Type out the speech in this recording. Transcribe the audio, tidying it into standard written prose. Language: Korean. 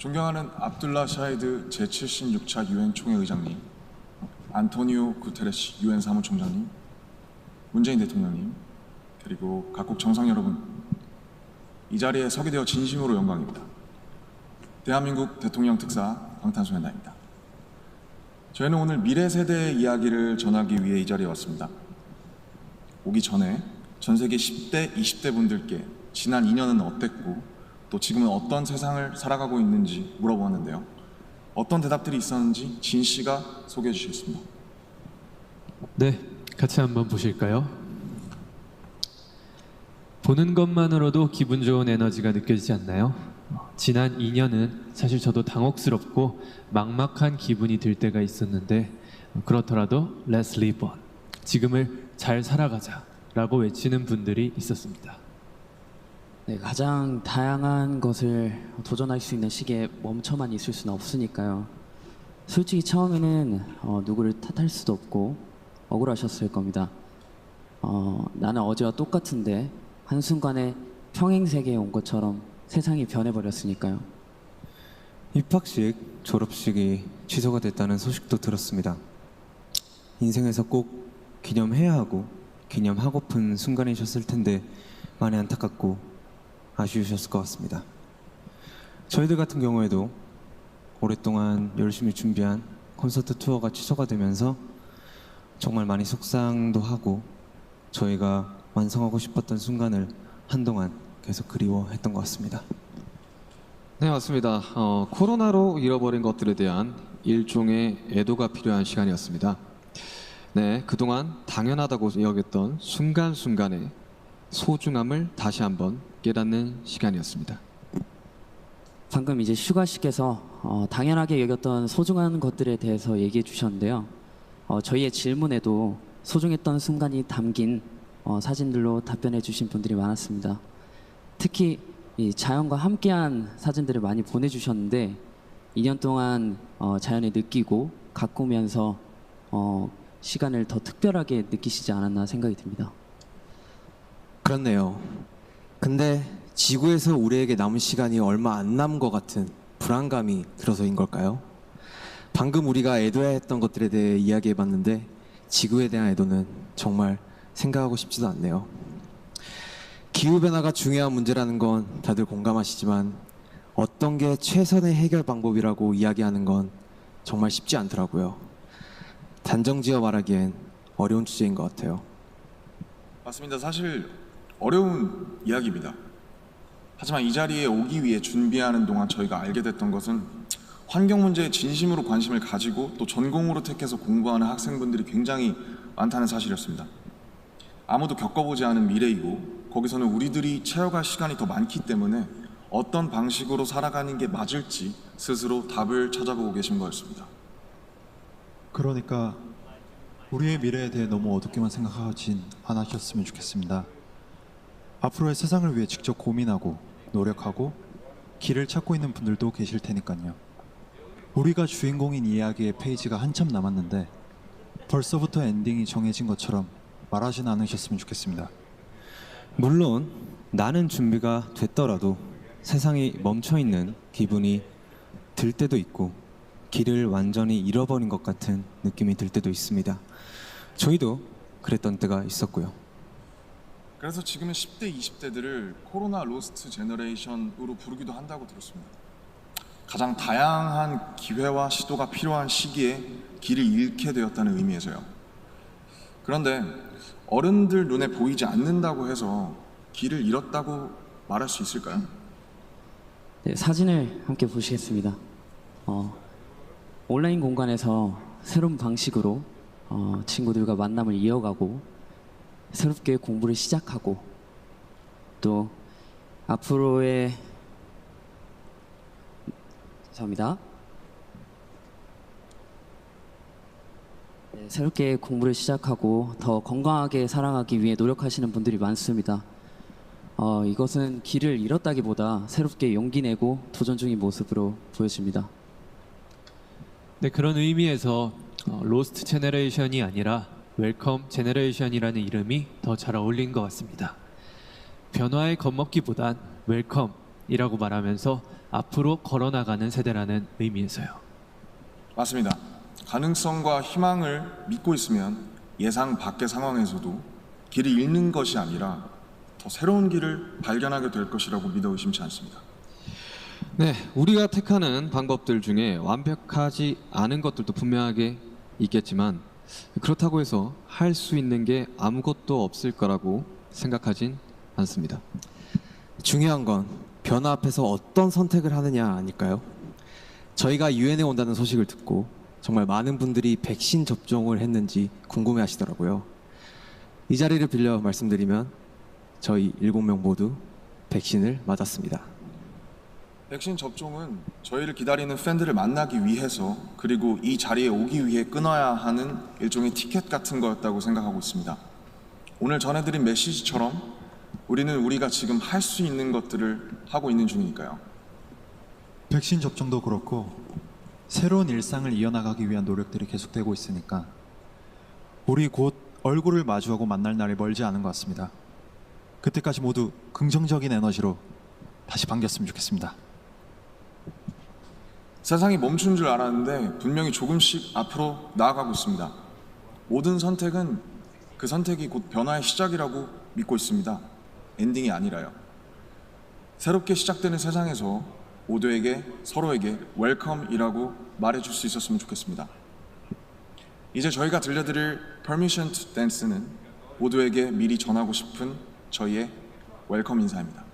존경하는 압둘라 샤히드 제76차 유엔 총회의장님, 안토니오 구테레시 유엔 사무총장님, 문재인 대통령님, 그리고 각국 정상 여러분, 이 자리에 서게 되어 진심으로 영광입니다. 대한민국 대통령 특사 방탄소년단입니다. 저희는 오늘 미래 세대의 이야기를 전하기 위해 이 자리에 왔습니다. 오기 전에 전 세계 10대, 20대 분들께 지난 2년은 어땠고 또 지금은 어떤 세상을 살아가고 있는지 물어보았는데요. 어떤 대답들이 있었는지 진 씨가 소개해 주시겠습니다. 네, 같이 한번 보실까요? 보는 것만으로도 기분 좋은 에너지가 느껴지지 않나요? 지난 2년은 사실 저도 당혹스럽고 막막한 기분이 들 때가 있었는데 그렇더라도 Let's live on, 지금을 잘 살아가자 라고 외치는 분들이 있었습니다. 네, 가장 다양한 것을 도전할 수 있는 시기에 멈춰만 있을 수는 없으니까요. 솔직히 처음에는 누구를 탓할 수도 없고 억울하셨을 겁니다. 나는 어제와 똑같은데 한순간에 평행세계에 온 것처럼 세상이 변해버렸으니까요. 입학식, 졸업식이 취소가 됐다는 소식도 들었습니다. 인생에서 꼭 기념해야 하고 기념하고픈 순간이셨을 텐데 많이 안타깝고 아쉬우셨을 것 같습니다. 저희들 같은 경우에도 오랫동안 열심히 준비한 콘서트 투어가 취소가 되면서 정말 많이 속상도 하고 저희가 완성하고 싶었던 순간을 한동안 계속 그리워했던 것 같습니다. 네, 맞습니다. 코로나로 잃어버린 것들에 대한 일종의 애도가 필요한 시간이었습니다. 네, 그동안 당연하다고 여겼던 순간순간의 소중함을 다시 한번 깨닫는 시간이었습니다. 방금 이제 슈가 씨께서 당연하게 여겼던 소중한 것들에 대해서 얘기해 주셨는데요. 저희의 질문에도 소중했던 순간이 담긴 사진들로 답변해 주신 분들이 많았습니다. 특히 이 자연과 함께한 사진들을 많이 보내주셨는데 2년 동안 자연을 느끼고 가꾸면서 시간을 더 특별하게 느끼시지 않았나 생각이 듭니다. 그렇네요. 근데 지구에서 우리에게 남은 시간이 얼마 안 남은 것 같은 불안감이 들어서인 걸까요? 방금 우리가 애도해야 했던 것들에 대해 이야기해봤는데 지구에 대한 애도는 정말 생각하고 싶지도 않네요. 기후변화가 중요한 문제라는 건 다들 공감하시지만 어떤 게 최선의 해결 방법이라고 이야기하는 건 정말 쉽지 않더라고요. 단정지어 말하기엔 어려운 주제인 것 같아요. 맞습니다. 사실 어려운 이야기입니다. 하지만 이 자리에 오기 위해 준비하는 동안 저희가 알게 됐던 것은 환경 문제에 진심으로 관심을 가지고 또 전공으로 택해서 공부하는 학생분들이 굉장히 많다는 사실이었습니다. 아무도 겪어보지 않은 미래이고 거기서는 우리들이 채워갈 시간이 더 많기 때문에 어떤 방식으로 살아가는 게 맞을지 스스로 답을 찾아보고 계신 거였습니다. 그러니까 우리의 미래에 대해 너무 어둡게만 생각하진 않으셨으면 좋겠습니다. 앞으로의 세상을 위해 직접 고민하고 노력하고 길을 찾고 있는 분들도 계실 테니까요. 우리가 주인공인 이야기의 페이지가 한참 남았는데 벌써부터 엔딩이 정해진 것처럼 말하진 않으셨으면 좋겠습니다. 물론 나는 준비가 됐더라도 세상이 멈춰있는 기분이 들 때도 있고 길을 완전히 잃어버린 것 같은 느낌이 들 때도 있습니다. 저희도 그랬던 때가 있었고요. 그래서 지금은 10대, 20대들을 코로나 로스트 제너레이션으로 부르기도 한다고 들었습니다. 가장 다양한 기회와 시도가 필요한 시기에 길을 잃게 되었다는 의미에서요. 그런데 어른들 눈에 보이지 않는다고 해서 길을 잃었다고 말할 수 있을까요? 네, 사진을 함께 보시겠습니다. 온라인 공간에서 새로운 방식으로 친구들과 만남을 이어가고 새롭게 공부를 시작하고 또 앞으로의 죄송합니다. 네, 새롭게 공부를 시작하고 더 건강하게 살아가기 위해 노력하시는 분들이 많습니다. 이것은 길을 잃었다기보다 새롭게 용기 내고 도전 중인 모습으로 보여집니다. 네, 그런 의미에서 로스트 제너레이션이 아니라 웰컴 제너레이션이라는 이름이 더 잘 어울린 것 같습니다. 변화에 겁먹기보단 웰컴이라고 말하면서 앞으로 걸어나가는 세대라는 의미에서요. 맞습니다. 가능성과 희망을 믿고 있으면 예상 밖의 상황에서도 길을 잃는 것이 아니라 더 새로운 길을 발견하게 될 것이라고 믿어 의심치 않습니다. 네, 우리가 택하는 방법들 중에 완벽하지 않은 것들도 분명하게 있겠지만 그렇다고 해서 할 수 있는 게 아무것도 없을 거라고 생각하진 않습니다. 중요한 건 변화 앞에서 어떤 선택을 하느냐 아닐까요? 저희가 유엔에 온다는 소식을 듣고 정말 많은 분들이 백신 접종을 했는지 궁금해 하시더라고요. 이 자리를 빌려 말씀드리면 저희 7명 모두 백신을 맞았습니다. 백신 접종은 저희를 기다리는 팬들을 만나기 위해서 그리고 이 자리에 오기 위해 끊어야 하는 일종의 티켓 같은 거였다고 생각하고 있습니다. 오늘 전해드린 메시지처럼 우리는 우리가 지금 할 수 있는 것들을 하고 있는 중이니까요. 백신 접종도 그렇고 새로운 일상을 이어나가기 위한 노력들이 계속되고 있으니까 우리 곧 얼굴을 마주하고 만날 날이 멀지 않은 것 같습니다. 그때까지 모두 긍정적인 에너지로 다시 반겼으면 좋겠습니다. 세상이 멈춘 줄 알았는데 분명히 조금씩 앞으로 나아가고 있습니다. 모든 선택은 그 선택이 곧 변화의 시작이라고 믿고 있습니다. 엔딩이 아니라요. 새롭게 시작되는 세상에서 모두에게 서로에게 웰컴이라고 말해줄 수 있었으면 좋겠습니다. 이제 저희가 들려드릴 Permission to Dance는 모두에게 미리 전하고 싶은 저희의 웰컴 인사입니다.